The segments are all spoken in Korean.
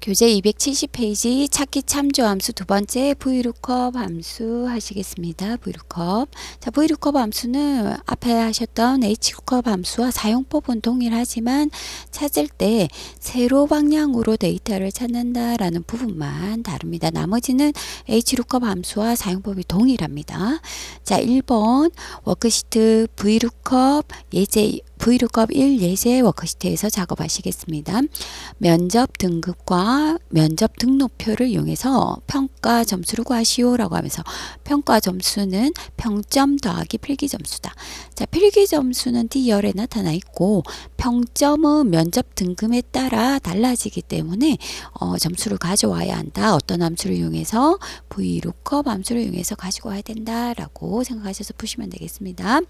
교재 270페이지 찾기 참조 함수 두 번째 VLOOKUP 함수 하시겠습니다. VLOOKUP. 자, VLOOKUP 함수는 앞에 하셨던 HLOOKUP 함수와 사용법은 동일하지만 찾을 때 세로 방향으로 데이터를 찾는다라는 부분만 다릅니다. 나머지는 HLOOKUP 함수와 사용법이 동일합니다. 자, 1번 워크시트 VLOOKUP 예제 VLOOKUP 1 예제 워크시트에서 작업하시겠습니다. 면접 등급과 면접 등록표를 이용해서 평가 점수를 구하시오 라고 하면서 평가 점수는 평점 더하기 필기 점수다. 자, 필기 점수는 D열에 나타나 있고 평점은 면접 등급에 따라 달라지기 때문에 점수를 가져와야 한다. 어떤 함수를 이용해서 VLOOKUP 함수를 이용해서 가지고 와야 된다라고 생각하셔서 푸시면 되겠습니다.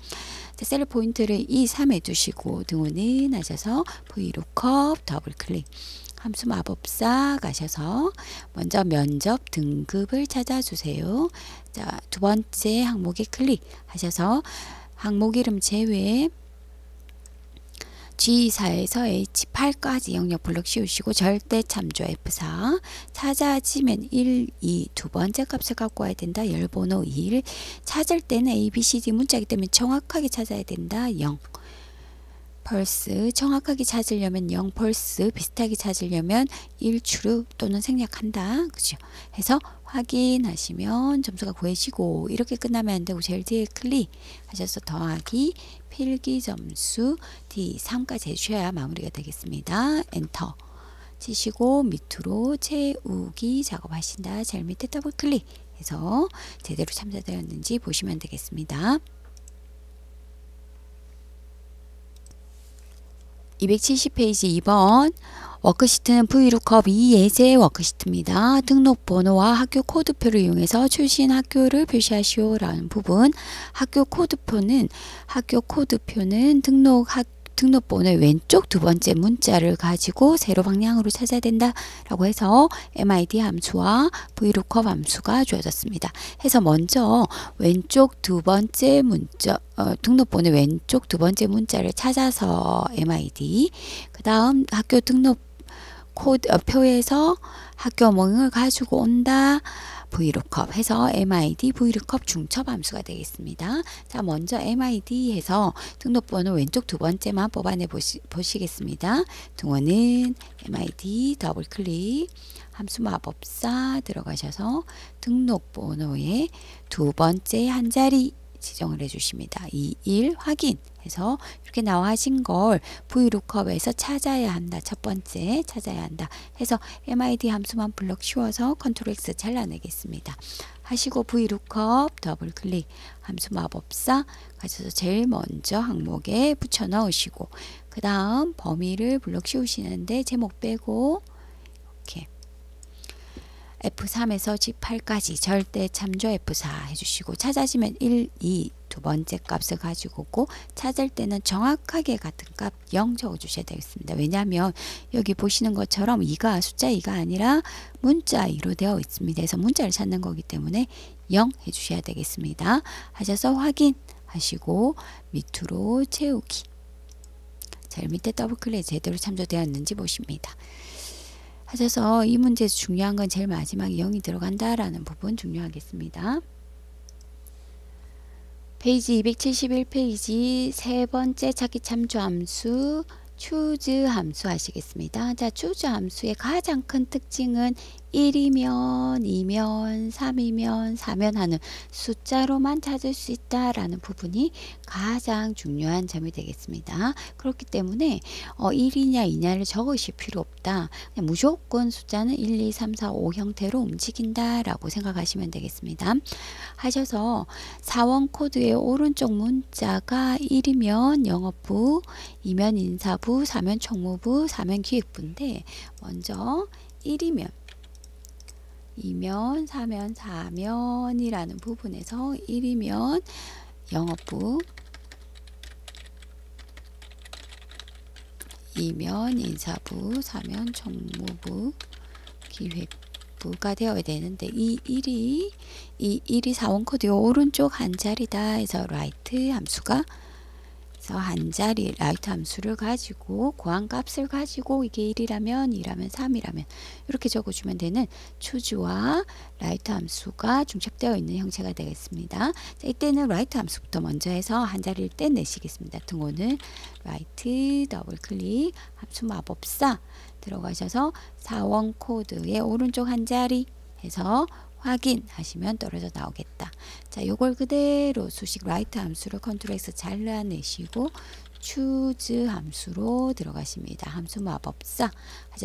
자, 셀 포인트를 2, 3에 두시고 등호는 하셔서 VLOOKUP 더블 클릭 함수 마법사 가셔서 먼저 면접 등급을 찾아주세요. 자, 두 번째 항목에 클릭하셔서 항목 이름 제외 G4에서 H8까지 영역 블록 씌우시고 절대 참조 F4 찾아지면 1, 2 두 번째 값을 갖고 와야 된다. 열번호 1 찾을 때는 A, B, C, D 문자이기 때문에 정확하게 찾아야 된다. 0 펄스 정확하게 찾으려면 0 펄스 비슷하게 찾으려면 1 추르 또는 생략한다. 그죠? 해서 확인하시면 점수가 구해지고 이렇게 끝나면 안 되고 제일 뒤에 클릭하셔서 더하기 필기 점수 D3까지 해주셔야 마무리가 되겠습니다. 엔터 치시고 밑으로 채우기 작업하신다. 제일 밑에 더블 클릭해서 제대로 참조되었는지 보시면 되겠습니다. 270페이지 2번 워크시트는 VLOOKUP 2 예제 워크시트입니다. 등록번호와 학교 코드표를 이용해서 출신 학교를 표시하시오 라는 부분. 학교 코드표는 등록번호의 왼쪽 두 번째 문자를 가지고 세로 방향으로 찾아야 된다 라고 해서 MID 함수와 VLOOKUP 함수가 주어졌습니다. 해서 먼저 왼쪽 두 번째 문자 등록번호의 왼쪽 두 번째 문자를 찾아서 MID 그 다음 학교 등록 표에서 학교 모형을 가지고 온다. VLOOKUP 해서 MID VLOOKUP 중첩 함수가 되겠습니다. 자, 먼저 MID 해서 등록번호 왼쪽 두 번째만 뽑아내 보시겠습니다. 등호는 MID 더블 클릭 함수 마법사 들어가셔서 등록번호의 두 번째 한 자리 지정을 해주십니다. 21 확인해서 이렇게 나와진 걸 VLOOKUP에서 찾아야 한다. 첫 번째 찾아야 한다. 해서 MID 함수만 블럭 씌워서 컨트롤 X 잘라내겠습니다. 하시고 VLOOKUP 더블 클릭 함수 마법사 가셔서 제일 먼저 항목에 붙여 넣으시고 그 다음 범위를 블럭 씌우시는데 제목 빼고 이렇게 F3에서 G8까지 절대 참조 F4 해주시고 찾아지면 1, 2 두 번째 값을 가지고 오고 찾을 때는 정확하게 같은 값 0 적어주셔야 되겠습니다. 왜냐하면 여기 보시는 것처럼 2가 숫자 2가 아니라 문자 2로 되어 있습니다. 그래서 문자를 찾는 거기 때문에 0 해주셔야 되겠습니다. 하셔서 확인하시고 밑으로 채우기 제일 밑에 더블 클릭 제대로 참조되었는지 보십니다. 하셔서 이 문제에서 중요한 건 제일 마지막에 0이 들어간다라는 부분 중요하겠습니다. 페이지 271페이지 세 번째 찾기 참조 함수 choose 함수 하시겠습니다. 자, choose 함수의 가장 큰 특징은 1이면 2면 3이면 4면 하는 숫자로만 찾을 수 있다라는 부분이 가장 중요한 점이 되겠습니다. 그렇기 때문에 1이냐 2냐를 적으실 필요 없다. 그냥 무조건 숫자는 1, 2, 3, 4, 5 형태로 움직인다 라고 생각하시면 되겠습니다. 하셔서 4원 코드의 오른쪽 문자가 1이면 영업부, 2면 인사부, 4면 총무부, 4면 기획부인데 먼저 1이면 2면, 4면, 4면이라는 부분에서 1이면 영업부, 2면 인사부, 4면 총무부, 기획부가 되어야 되는데 이 1이 4원 코드의 오른쪽 한 자리다 해서 right 함수가 그래서 한 자리 라이트 함수를 가지고 구한 값을 가지고 이게 1이라면 2라면 3이라면 이렇게 적어주면 되는 choos와 라이트 함수가 중첩되어 있는 형태가 되겠습니다. 자, 이때는 라이트 함수부터 먼저 해서 한 자리를 떼내시겠습니다. 등호는 라이트 더블 클릭 함수 마법사 들어가셔서 4원 코드의 오른쪽 한 자리 해서 확인하시면 떨어져 나오겠다. 자, 요걸 그대로 수식 라이트 함수를 컨트롤 X 잘라내시고 choose 함수로 들어가십니다. 함수 마법사.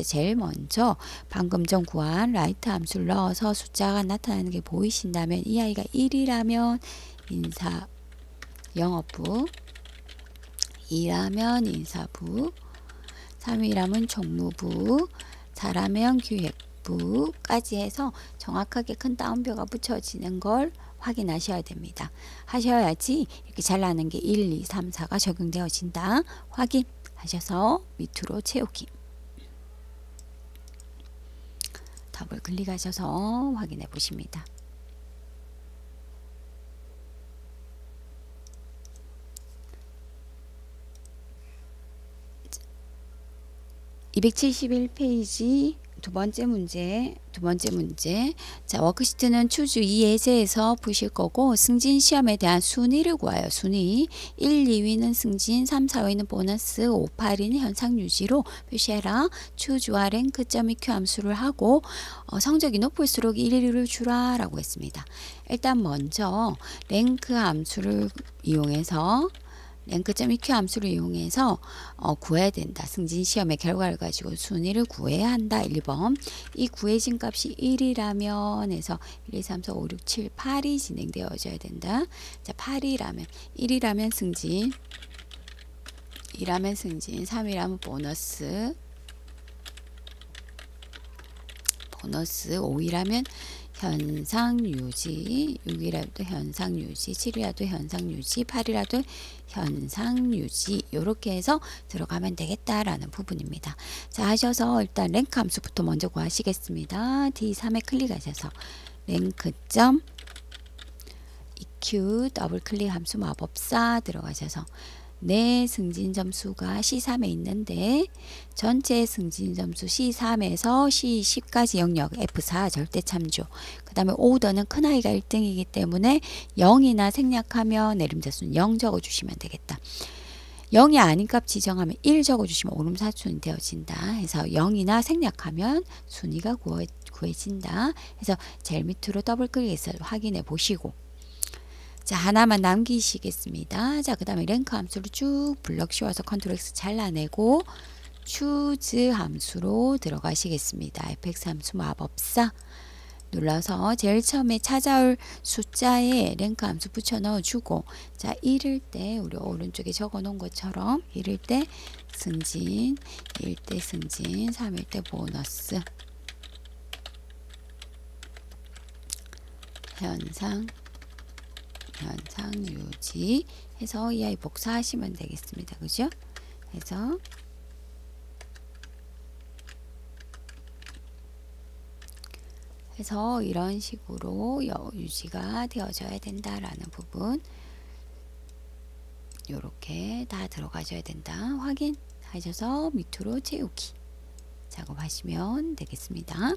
제일 먼저 방금 전 구한 라이트 함수를 넣어서 숫자가 나타나는 게 보이신다면 이 아이가 1이라면 인사 영업부, 2라면 인사부, 3이라면 총무부, 4라면 기획부까지 해서 정확하게 큰 따옴표가 붙여지는 걸 확인하셔야 됩니다. 하셔야지 이렇게 잘 나는 게 1, 2, 3, 4가 적용되어진다. 확인하셔서 밑으로 채우기. 더블 클릭하셔서 확인해 보십니다. 271페이지 두 번째 문제. 자, 워크시트는 추주 2 예제에서 푸실 거고 승진 시험에 대한 순위를 구해요. 순위 1, 2위는 승진, 3, 4위는 보너스, 5, 8위는 현상 유지로 표시해라. 추주와 랭크점 EQ 함수를 하고 성적이 높을수록 1위를 주라 라고 했습니다. 일단 먼저 랭크 함수를 이용해서 랭크점 EQ 함수를 이용해서 구해야 된다. 승진 시험의 결과를 가지고 순위를 구해야 한다. 1번. 이 구해진 값이 1이라면 해서 1, 2, 3, 4, 5, 6, 7, 8이 진행되어져야 된다. 자, 8이라면 1이라면 승진, 2라면 승진, 3이라면 보너스, 5이라면 현상 유지, 6이라도 현상 유지, 7이라도 현상 유지, 8이라도 현상 유지 이렇게 해서 들어가면 되겠다라는 부분입니다. 자, 하셔서 일단 랭크 함수부터 먼저 구하시겠습니다. D3에 클릭하셔서 랭크점 EQ 더블 클릭 함수 마법사 들어가셔서 내 승진 점수가 C3에 있는데 전체 승진 점수 C3에서 C10까지 영역 F4 절대 참조. 그 다음에 오더는 큰아이가 1등이기 때문에 0이나 생략하면 내림자수는 0 적어주시면 되겠다. 0이 아닌 값 지정하면 1 적어주시면 오름사순이 되어진다. 해서 0이나 생략하면 순위가 구해진다. 해서 제일 밑으로 더블 클릭해서 확인해 보시고 자, 하나만 남기시겠습니다. 자, 그 다음에 랭크 함수를 쭉 블럭 씌워서 컨트롤 X 잘라내고 choose 함수로 들어가시겠습니다. fx 함수 마법사 눌러서 제일 처음에 찾아올 숫자에 랭크 함수 붙여 넣어주고 자, 1일 때 우리 오른쪽에 적어 놓은 것처럼 1일 때 승진, 2일 때 승진, 3일 때 보너스, 현상 유지 해서 이 아이 복사하시면 되겠습니다. 그죠? 해서 이런 식으로 유지가 되어져야 된다라는 부분 요렇게 다 들어가줘야 된다. 확인하셔서 밑으로 채우기 작업하시면 되겠습니다.